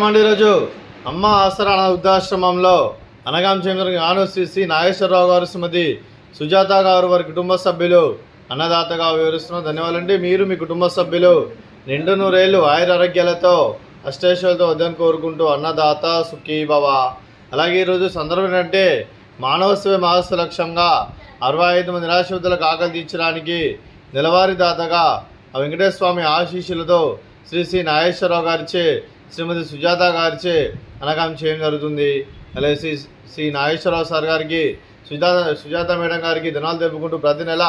ఈరోజు అమ్మ ఆసరా వృద్ధాశ్రమంలో అనగాం చంద్ర జ్ఞాన శ్రీ నాగేశ్వరరావు గారు, శ్రీమతి సుజాత గారు, వారి కుటుంబ సభ్యులు అన్నదాతగా వివరిస్తున్నారు. ధన్యవాదాలండి. మీరు మీ కుటుంబ సభ్యులు నిండు నూరేళ్ళు ఆయురారోగ్యాలతో అష్టైశ్వర్యాలతో వద్దని కోరుకుంటూ అన్నదాత సుఖీ భవ. అలాగే ఈరోజు సందర్భం ఏంటంటే మానవ సేవ మహస్సు లక్ష్యంగా 65 మంది నిరాశ్రితులకు ఆకలి తీర్చడానికి నెలవారీ దాతగా వెంకటేశ్వర స్వామి ఆశీస్సులతో శ్రీ నాగేశ్వరరావు గారిచే, శ్రీమతి సుజాత గారిచే అనగాం చేయడం జరుగుతుంది. అలాగే శ్రీ నాగేశ్వరరావు సార్ గారికి, సుజాత మేడం గారికి ధనాలు తెలుపుకుంటూ ప్రతి నెల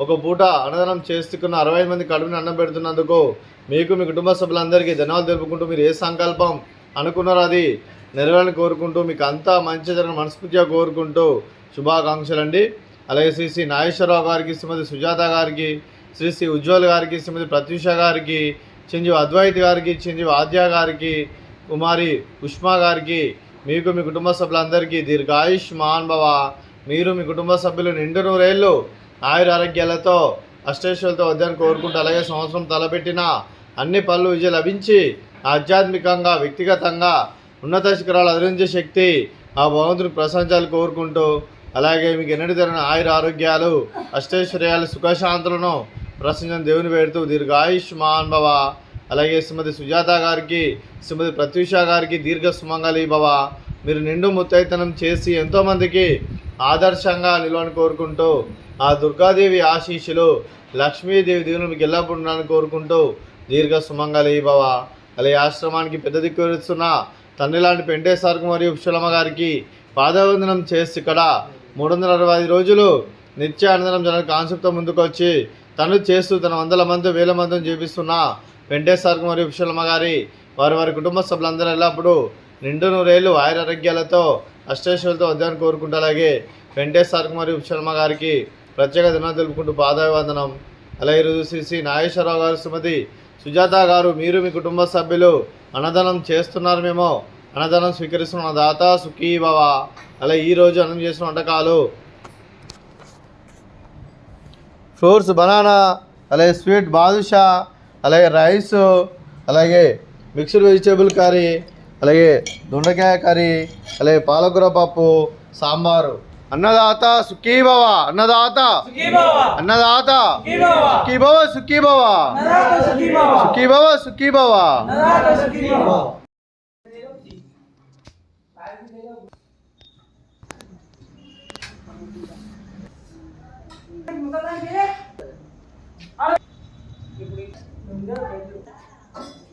ఒక పూట అన్నదానం చేస్తున్న 65 మంది కడుపుని అన్నం పెడుతున్నందుకు మీకు మీ కుటుంబ సభ్యులందరికీ ధనాలు తెలుపుకుంటూ మీరు ఏ సంకల్పం అనుకున్నారో అది నెరవేరాలని కోరుకుంటూ మీకు అంతా మంచి జరగని మనస్ఫూర్తిగా కోరుకుంటూ శుభాకాంక్షలు అండి. అలాగే శ్రీ నాగేశ్వరరావు గారికి, శ్రీమతి సుజాత గారికి, శ్రీ ఉజ్వల్ గారికి, శ్రీమతి ప్రత్యూష గారికి, చిరంజీవి అద్వైత్ గారికి, చిరంజీవి ఆద్య గారికి, కుమారి ఉష్మా గారికి, మీకు మీ కుటుంబ సభ్యులందరికీ దీర్ఘాయుష్మాన్ భవ. మీరు మీ కుటుంబ సభ్యులు నిండు నూరేళ్ళు ఆయురారోగ్యాలతో అష్టైశ్వర్యాలతో వద్దని కోరుకుంటూ, అలాగే సంవత్సరం తలపెట్టిన అన్ని పనులు విజయం లభించి ఆధ్యాత్మికంగా వ్యక్తిగతంగా ఉన్నత శిఖరాలు అధిరించే శక్తి ఆ భగవంతుడికి ప్రశంసాలు కోరుకుంటూ, అలాగే మీకు ఎన్నటి జరిగిన ఆయురారోగ్యాలు అష్టైశ్వర్యాలు సుఖశాంతులను ప్రసంగం దేవుని పెడుతూ దీర్ఘాయుష్మాన్ భవ. అలాగే శ్రీమతి సుజాత గారికి, శ్రీమతి ప్రత్యూష గారికి దీర్ఘ సుమంగళి భవ. మీరు నిండు ముత్తైతనం చేసి ఎంతోమందికి ఆదర్శంగా నిలవని కోరుకుంటూ, ఆ దుర్గాదేవి ఆశీస్సులు లక్ష్మీదేవి దేవుని మీకు ఎల్లప్పుడూ ఉండాలని కోరుకుంటూ దీర్ఘ సుమంగళి భవ. అలాగే ఆశ్రమానికి పెద్ద దిక్కువరుస్తున్న తండ్రి లాంటి వెంకటేశ్వరకు మరియు ఉషలమ్మ గారికి పాదవందనం చేసి ఇక్కడ 365 రోజులు నిత్య అన్నదానం జరగని కాన్సెప్ట్తో ముందుకు వచ్చి తను చేస్తూ తన 100 మంది 1000 మందిని చేపిస్తున్న వెంకటేశ్వరకు మరియు ఉషలమ్మ గారి వారి కుటుంబ సభ్యులందరూ ఎల్లప్పుడూ నిండు నూరేళ్ళు ఆయురారోగ్యాలతో అష్టైశ్వర్యాలతో వద్దని కోరుకుంటూ, అలాగే వెంకటేశ్వరకు మరియు ఉషలమ్మ గారికి ప్రత్యేక ధన్యవాదాలు తెలుపుకుంటూ పాదాభివందనం. అలాగే ఈరోజు శ్రీ నాగేశ్వరరావు గారు, శ్రీమతి సుజాత గారు, మీరు మీ కుటుంబ సభ్యులు అన్నదానం చేస్తున్నారు, మేము అన్నదానం స్వీకరిస్తున్న దాత సుఖీ భవ. అలాగే ఈరోజు అన్నం చేసిన వంటకాలు ఫ్రూట్స్ బనానా, అలాగే స్వీట్ బాదుషా, అలాగే రైస్, అలాగే మిక్స్డ్ వెజిటేబుల్ కర్రీ, అలాగే దొండకాయ కర్రీ, అలాగే పాలకూర పప్పు, సాంబారు. అన్నదాత సుఖీ భవ. అన్నదాత అన్నదాత సుఖీ భవ, సుఖీ భవ, సుఖీ భవ, సుఖీ భవ. ఇప్పుడు